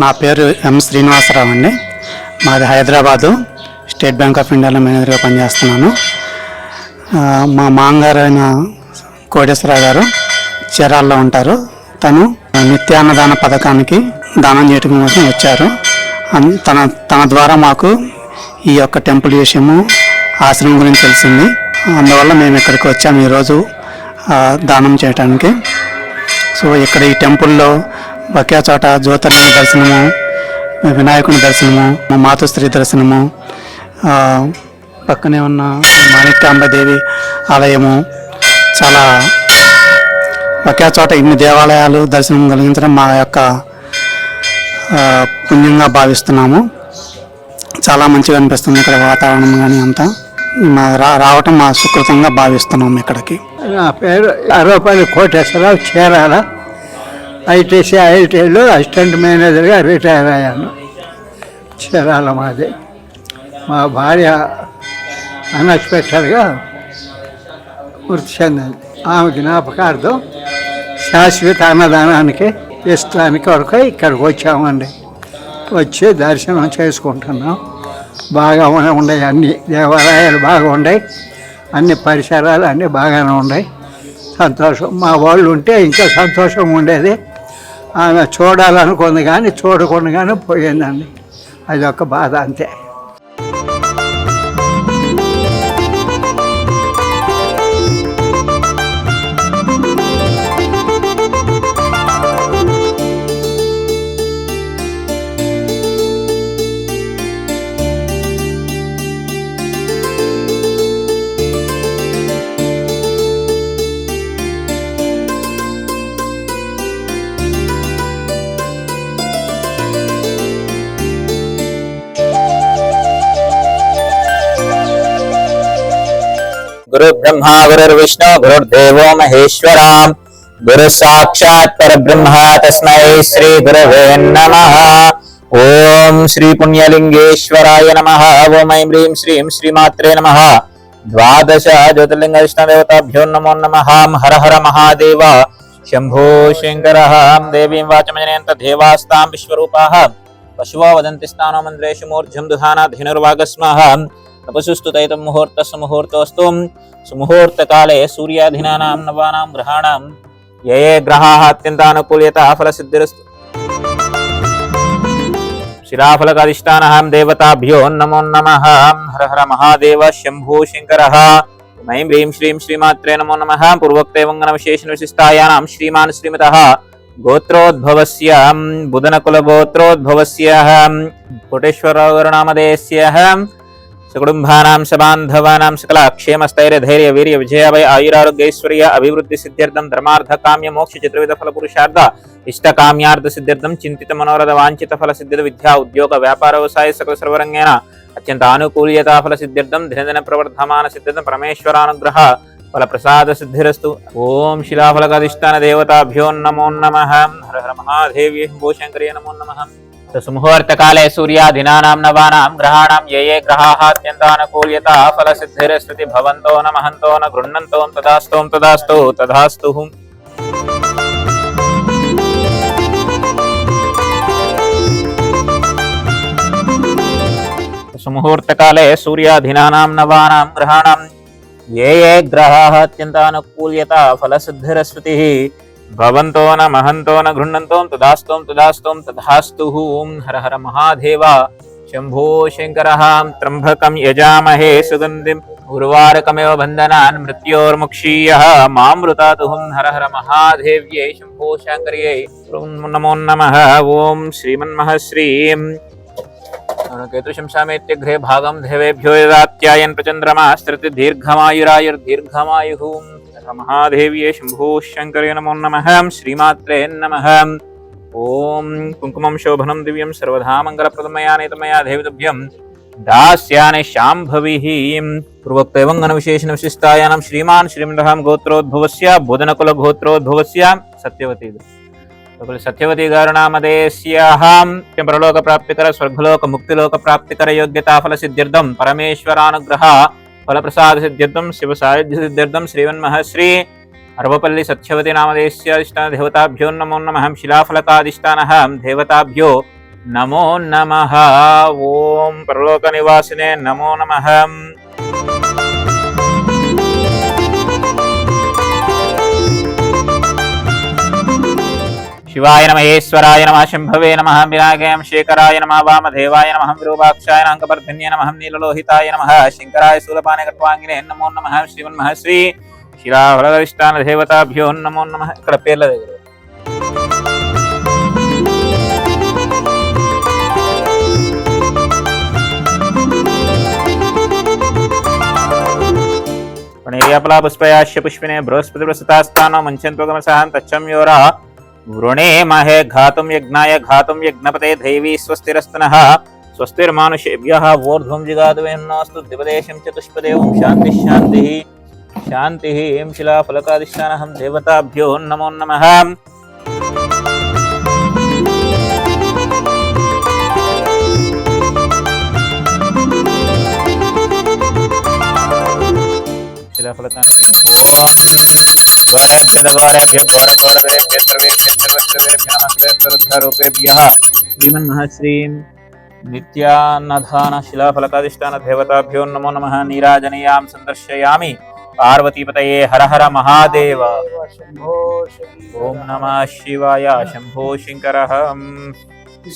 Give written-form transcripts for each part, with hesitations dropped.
నా పేరు శ్రీనివాసరావు అండి. మాది హైదరాబాదు. స్టేట్ బ్యాంక్ ఆఫ్ ఇండియాలో మేనేజర్గా పనిచేస్తున్నాను. మా మామగారు అయిన కోటేశ్వరరావు గారు చీరాల్లో ఉంటారు. తను నిత్యాన్నదాన పథకానికి దానం చేయడం కోసం వచ్చారు. తన ద్వారా మాకు ఈ యొక్క టెంపుల్ విషయము, ఆశ్రమం గురించి తెలిసింది. అందువల్ల మేము ఇక్కడికి వచ్చాము ఈరోజు దానం చేయడానికి. సో ఇక్కడ ఈ టెంపుల్లో ఒకే చోట జ్యోతిర్లింగ దర్శనము, వినాయకుని దర్శనము, మాతృశ్రీ దర్శనము, పక్కనే ఉన్న మాణిక్యాంబదేవి ఆలయము, చాలా ఒకే చోట ఇన్ని దేవాలయాలు దర్శనం కలిగించడం మా యొక్క పుణ్యంగా భావిస్తున్నాము. చాలా మంచిగా అనిపిస్తుంది ఇక్కడ వాతావరణం కానీ అంతా. రావటం మా సుకృతంగా భావిస్తున్నాము ఇక్కడికి. నా పేరు అరవపల్లి కోటేశ్వరరావు, చీరాల ఐటీలో అసిస్టెంట్ మేనేజర్గా రిటైర్ అయ్యాను. చీరాల మాది. మా భార్య అన్ఎక్స్పెక్టెడ్గా మృతి చెందింది. ఆమె జ్ఞాపకార్థం శాశ్వత అన్నదానానికి ఇష్టానికి వరకు ఇక్కడికి వచ్చామండి. వచ్చి దర్శనం చేసుకుంటున్నాం. బాగా ఉన్నాయి, అన్ని దేవాలయాలు బాగా ఉన్నాయి, అన్ని పరిసరాలు అన్నీ బాగానే ఉన్నాయి. సంతోషం. మా వాళ్ళు ఉంటే ఇంకా సంతోషం ఉండేది. ఆమె చూడాలనుకుంది కానీ చూడకుండా కానీ పోయిందండి. అది ఒక బాధ అంతే. गुरु ब्रह्मा गुरुर्विष्णु गुरुर्देवो महेश्वरा गुरु साक्षात् परब्रह्म तस्मै श्री गुरवे नमः। ओम श्री पुण्यलिंगेश्वराय नमः। ओम ऐं ह्रीं श्रीं श्रीमात्रे नमः। द्वादश ज्योतिर्लिंग विष्णुदेवताभ्यो नमो नमः। हर हर महादेव शंभो शंकर। देवीं वाचमजनयन्त देवास्तां विश्वरूपाः पशवो वदन्ति स्थानो मन्त्रेषु मूर्ध्यं दुहाना धेनुर्वागस्मः। तपसुस्तु तैतं मुहूर्तस्य मुहूर्तोऽस्तु। सुमुहूर्तकाले सूर्याधीनानां नवानां ग्रहाणां ये ये ग्रहाः अत्यन्तानुकूल्यता फलसिद्धिरस्तु। शिराफलकाधिष्ठानः देवताभ्यो नमो नमः। हर हर महादेव शंभो शंकरः। ऐं ह्रीं श्रीं श्रीमात्रे नमो नमः। पूर्वोक्त वंगनविशेषणविशिष्टायानां श्रीमान् श्रीमतः गोत्रोद्भवस्य बुधनकुलगोत्रोद्भवस्य कोटेश्वरनामधेयस्य सकुटुंबानां सबान्धवानां सकल क्षेम स्थैर्य धैर्य वीर्य विजयाभय आयुरारोग्यैश्वर्य अभिवृद्धि सिद्ध्यर्थं धर्मार्थ काम्य मोक्ष चतुर्विध फल पुरुषार्थ इष्ट काम्यार्थ सिद्ध्यर्थं चिंतित मनोरथ वांछित फल सिद्धिद विद्या उद्योग व्यापार व्यवसाय सकल सर्वरंगेन अत्यंत आनुकूल्यता फल सिद्ध्यर्थं दिन दिन प्रवर्धमान सिद्ध्यर्थं परमेश्वरानुग्रह फल प्रसाद सिद्धिरस्तु। ओम शिलाफलकाधिष्ठान देवताभ्यो नमो नमः। हर हर महादेव्यै शंभो शंकर्यै नमो नमः। सुमुहूर्तकाले सूर्याधीनानां नवानां ग्रहाणां ये ये ग्रहाः अत्यन्तानुकूल्यता फलसिद्धिरस्तु भवन्तो न महन्तो न गृह्णन्तो तदास्तु तदास्तु तदास्तु। सुमुहूर्तकाले सूर्याधीनानां नवानां ग्रहाणां ये ये ग्रहाः अत्यन्तानुकूल्यता फलसिद्धिरस्तु भवन्तो न महन्तो न गृह्णन्तो तदास्तु तदास्तु तदास्तु। हर हर महादेव शंभो शंकरः। त्र्यंबकं यजामहे सुगन्धिं उर्वारुकमिव बन्धनान् मृत्योर्मुक्षीयः मामृतातु। हर हर महादेव्यै शंभो शंकर्यै नमो नमः। ओम श्रीमन्महश्रीं केतुशंसामेत्यग्रे भागं देवेभ्यो यदात्यायन् प्रचन्द्रमास्त्रति दीर्घमायुरायुर्दीर्घमायुः। महादेव्ये शंभो शंकरे नमो नमः। श्रीमात्रे नमः। ओम कुंकुमं शोभनं दिव्यं सर्वधा मंगलप्रदमया नेतमया देवतभ्यं दास्यानि शाम्भविः। पूर्वोक्त वंगनविशेषण विशिष्टायानां श्रीमान् श्रीमन्तः गोत्रोद्भवस्य बुधनकुल गोत्रोद्भवस्य सत्यवती सत्यवती गारु नामधेयस्याः परलोक प्राप्तिकर स्वर्गलोक मुक्तिलोक प्राप्तिकर योग्यता फल सिद्ध्यर्थं परमेश्वरानुग्रह फल प्रसाद सिद्ध्यर्थं शिव सायुज्य सिद्ध्यर्थं श्रीमन्महश्री अर्वपल्ली सत्यवती नामदेश्याधिष्ठान देवताभ्यो नमो नमः। शिलाफलकाधिष्ठानः देवताभ्यो नमो नमः। ओम परलोकनिवासिने नमो नमः। शिवाय नमः, ईश्वराय नमः, शंभवे नमः, विनायकाय शेखराय नमः, वामदेवाय नमः, विरूपाक्षाय नमः, अंकवर्धन्ये नमः, नीललोहिताय नमः, शंकराय शूलपाणे कट्वांगिने नमो नमः। श्रीमन्महश्री शिलाफलाधिष्ठान देवताभ्यो नमो नमः। ఇక్కడ పేర్ల దగ్గర पणेर्यापला पुष्पयाश्य पुष्पिने बृहस्पति प्रसुतास्तानो मुञ्चन्त्वगमसहं तच्चं योरा वृणे महे घातुं यज्ञाय घातुं यज्ञपते देवी स्वस्तिरस्तु नः। स्वस्तिर्मानुषेभ्यः ऊर्ध्वं जिगातवेन्नोऽस्तु द्विपदेशं चतुष्पदे। ओं शान्तिः शान्तिः शान्तिः। एं शिलाफलकाधिष्ठानः देवताभ्यो नमो नमः। शिलाफलकानि ओम गौरेभ्यो घोरघोरधरेभ्यो सर्वेभ्यो सर्वस्वेभ्यो नमस्ते स्वरुद्धारूपेभ्यः। श्रीमन्महश्रीं नित्यान्नदान शिलाफलकाधिष्ठान देवताभ्यो नमो नमः। नीराजनीयां संदर्शयामि। पार्वतीपतये हर हर महादेव। ओम नमः शिवाय। शंभो शंकरः।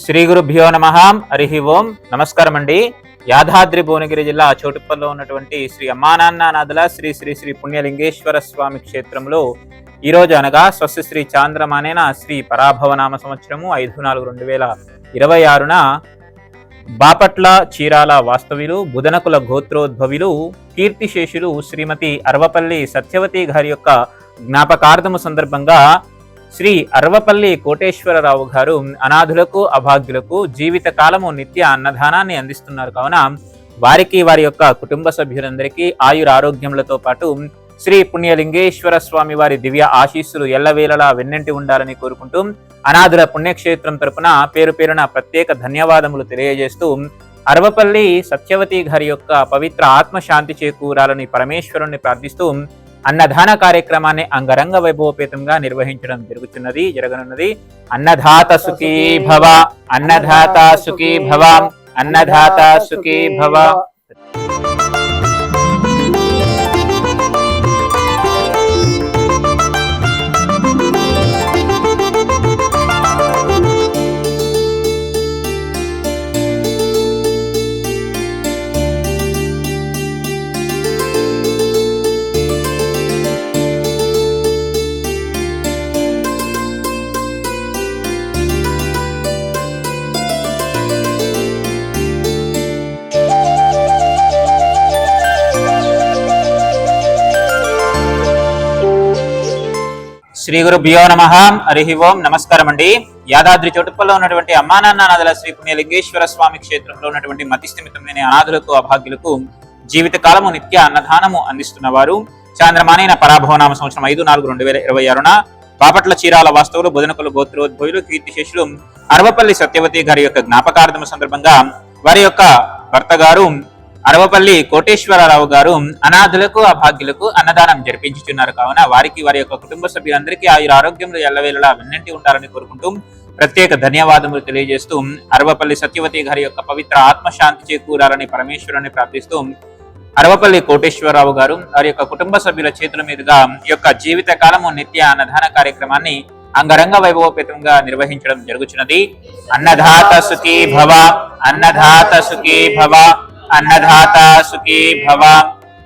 శ్రీ గురుభ్యో నమః. హరి ఓం. నమస్కారం అండి. యాదాద్రి భువనగిరి జిల్లా చోటుప్పల్లో ఉన్నటువంటి శ్రీ అమ్మానాన్ననాథుల శ్రీ శ్రీ శ్రీ పుణ్యలింగేశ్వర స్వామి క్షేత్రంలో ఈరోజు అనగా స్వస్తి శ్రీ చాంద్రమానేన శ్రీ పరాభవనామ సంవత్సరము 5/4/2026న బాపట్ల చీరాల వాస్తవ్యులు బుధనకుల గోత్రోద్భవిలు కీర్తిశేషులు శ్రీమతి అర్వపల్లి సత్యవతి గారి యొక్క జ్ఞాపకార్థము సందర్భంగా శ్రీ అర్వపల్లి కోటేశ్వరరావు గారు అనాథులకు అభాగ్యులకు జీవిత కాలము నిత్య అన్నదానాన్ని అందిస్తున్నారు కావున వారికి వారి యొక్క కుటుంబ సభ్యులందరికీ ఆయురారోగ్యములతో పాటు శ్రీ పుణ్యలింగేశ్వర స్వామి వారి దివ్య ఆశీస్సులు ఎల్లవేళలా వెన్నంటి ఉండాలని కోరుకుంటూ అనాథుల పుణ్యక్షేత్రం తరపున పేరు పేరున ప్రత్యేక ధన్యవాదములు తెలియజేస్తూ అర్వపల్లి సత్యవతి గారి యొక్క పవిత్ర ఆత్మశాంతి చేకూరాలని పరమేశ్వరుణ్ణి ప్రార్థిస్తూ అన్నదాన కార్యక్రమాన్ని అంగరంగ వైభవపేతంగా నిర్వహించడం జరగనున్నది. అన్నదాత సుఖీ భవ, అన్నదాత సుఖీ భవ, అన్నదాత సుఖీ భవ. శ్రీ గురుభ్యో నమః. హరి ఓం. నమస్కారం అండి. యాదాద్రి చోటుప్పల్లో ఉన్నటువంటి అమ్మానాన్ననాథుల శ్రీ పుణ్యలింగేశ్వర స్వామి క్షేత్రంలో ఉన్నటువంటి మతిస్థిమితం లేని అనాథులకు అభాగ్యులకు జీవిత కాలము నిత్య అన్నదానము అందిస్తున్న వారు చాంద్రమానేన పరాభవనామ సంవత్సరం 5/4/2026న బాపట్ల చీరాల వాస్తవులు బుధనకుల గోత్రోద్భవులు కీర్తిశేషులు అర్వపల్లి సత్యవతి గారి యొక్క జ్ఞాపకార్థము సందర్భంగా వారి యొక్క భర్త గారు అరవపల్లి కోటేశ్వరరావు గారు అనాథులకు అభాగ్యులకు అన్నదానం జరిపించుచున్నారు కావున వారికి వారి యొక్క కుటుంబ సభ్యులందరికీ ఆయుర ఆరోగ్యములు ఎల్లవేళలా వెన్నంటి ఉండాలని కోరుకుంటూ ప్రత్యేక ధన్యవాదములు తెలియజేస్తూ అరవపల్లి సత్యవతి గారి యొక్క పవిత్ర ఆత్మశాంతి చేకూరాలని పరమేశ్వరుని ప్రార్థిస్తూ అరవపల్లి కోటేశ్వరరావు గారు వారి యొక్క కుటుంబ సభ్యుల చేతుల మీదుగా ఈ యొక్క జీవిత కాలము నిత్య అన్నదాన కార్యక్రమాన్ని అంగరంగ వైభవపేతంగా నిర్వహించడం జరుగుతున్నది. అన్నదాత సుఖీ భవ, అన్నదాత సుఖీ భవ, అన్నదాత సుఖీ భవ.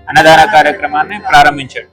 అన్నదాన కార్యక్రమాన్ని ప్రారంభించాడు.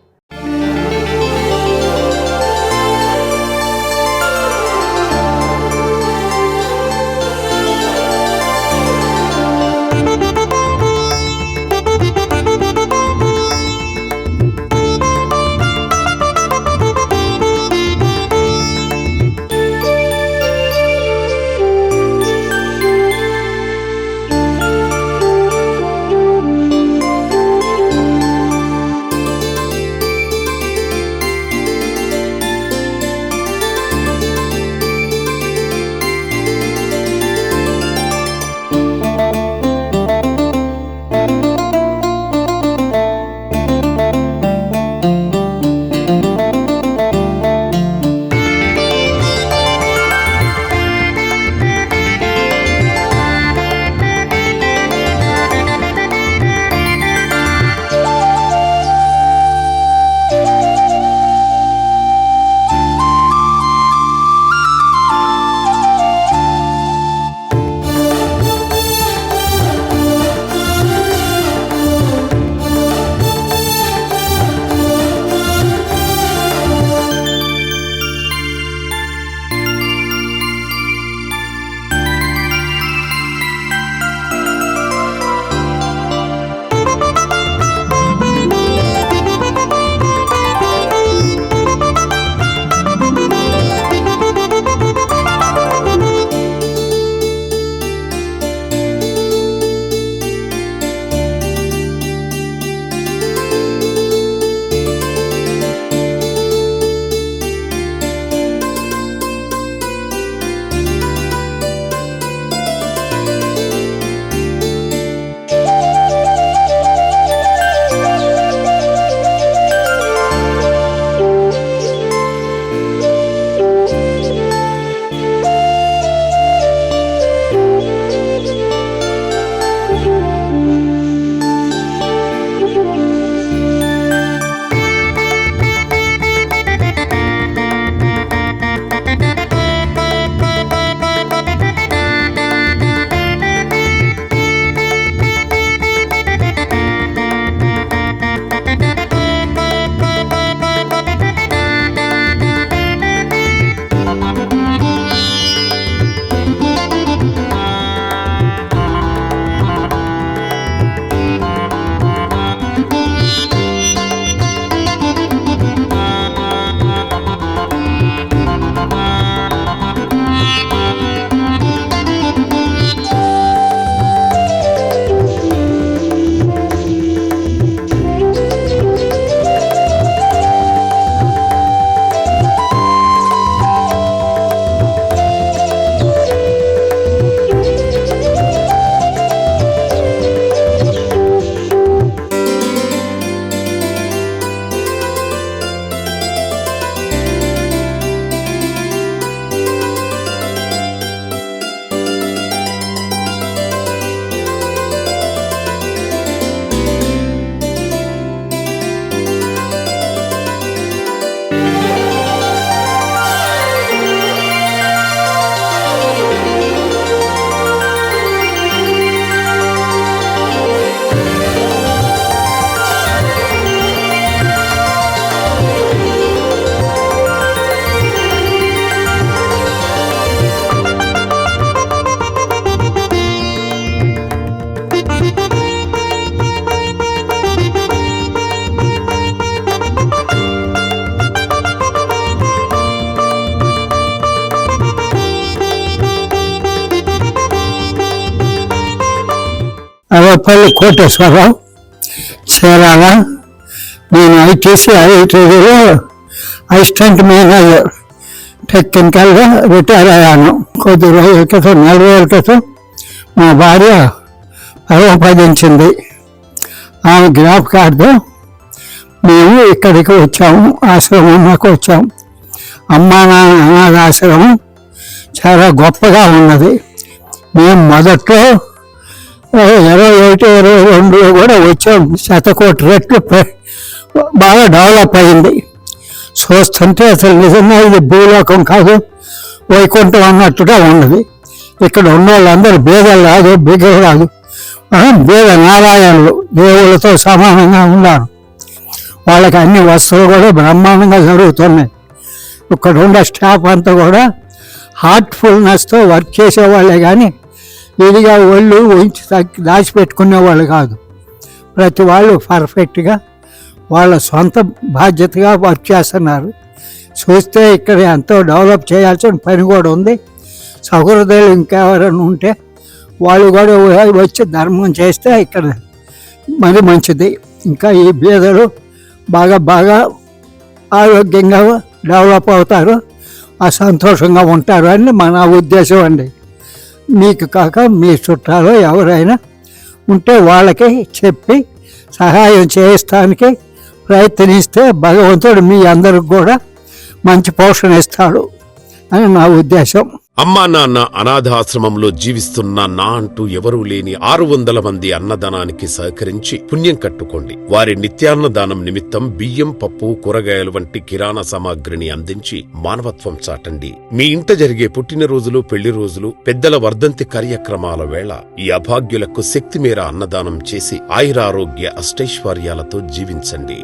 అరవపల్లి కోటేశ్వరరావు, చీరాల. నేను ఐటీసీలో అసిస్టెంట్ మేనేజర్ టెక్నికల్గా రిటైర్ అయ్యాను. కొద్ది రోజుల క్రితం, 4 రోజుల క్రితం మా భార్య పరోపదించింది. ఆమె జ్ఞాపకార్థం మేము ఇక్కడికి వచ్చాము, ఆశ్రమంలోకి వచ్చాము. అమ్మా నాన్న అనాథ ఆశ్రమం చాలా గొప్పగా ఉన్నది. మేము మొదట్లో 21, 22లో కూడా వచ్చాం. 100 కోట్ల రెట్లు బాగా డెవలప్ అయింది. చూస్తుంటే అసలు నిజంగా ఇది భూలోకం కాదు, వైకుంఠం అన్నట్టుగా ఉన్నది. ఇక్కడ ఉన్న వాళ్ళందరూ బీదలు కాదు, బిగలు కాదు, బీద నారాయణులు, దేవుళ్ళతో సమానంగా ఉన్నారు. వాళ్ళకి అన్ని వస్తువులు కూడా బ్రహ్మాండంగా జరుగుతున్నాయి. ఇక్కడ ఉన్న స్టాఫ్ అంతా కూడా హార్ట్ఫుల్నెస్తో వర్క్ చేసేవాళ్ళే కానీ ఇదిగా ఒళ్ళు ఉంచి దాచిపెట్టుకునేవాళ్ళు కాదు. ప్రతి వాళ్ళు పర్ఫెక్ట్గా వాళ్ళ సొంత బాధ్యతగా వర్క్ చేస్తున్నారు. చూస్తే ఇక్కడ ఎంతో డెవలప్ చేయాల్సిన పని కూడా ఉంది. సహృదయులు ఇంకెవరైనా ఉంటే వాళ్ళు కూడా వచ్చి ధర్మం చేస్తే ఇక్కడ మరి మంచిది. ఇంకా ఈ బీదలు బాగా ఆరోగ్యంగా డెవలప్ అవుతారు, సంతోషంగా ఉంటారు అని మన ఉద్దేశం అండి. మీకు కాక మీ చుట్టాలు ఎవరైనా ఉంటే వాళ్ళకి చెప్పి సహాయం చేయిస్తానికి ప్రయత్నిస్తే భగవంతుడు మీ అందరికి కూడా మంచి పోషణ ఇస్తాడు అని నా ఉద్దేశం. అమ్మా నాన్న అనాథాశ్రమంలో జీవిస్తున్న నా అంటూ ఎవరూ లేని 600 మంది అన్నదానానికి సహకరించి పుణ్యం కట్టుకోండి. వారి నిత్యాన్నదానం నిమిత్తం బియ్యం, పప్పు, కూరగాయలు వంటి కిరాణా సామాగ్రిని అందించి మానవత్వం చాటండి. మీ ఇంట జరిగే పుట్టినరోజులు, పెళ్లి రోజులు, పెద్దల వర్ధంతి కార్యక్రమాల వేళ ఈ అభాగ్యులకు శక్తి మేర అన్నదానం చేసి ఆయురారోగ్య అష్టైశ్వర్యాలతో జీవించండి.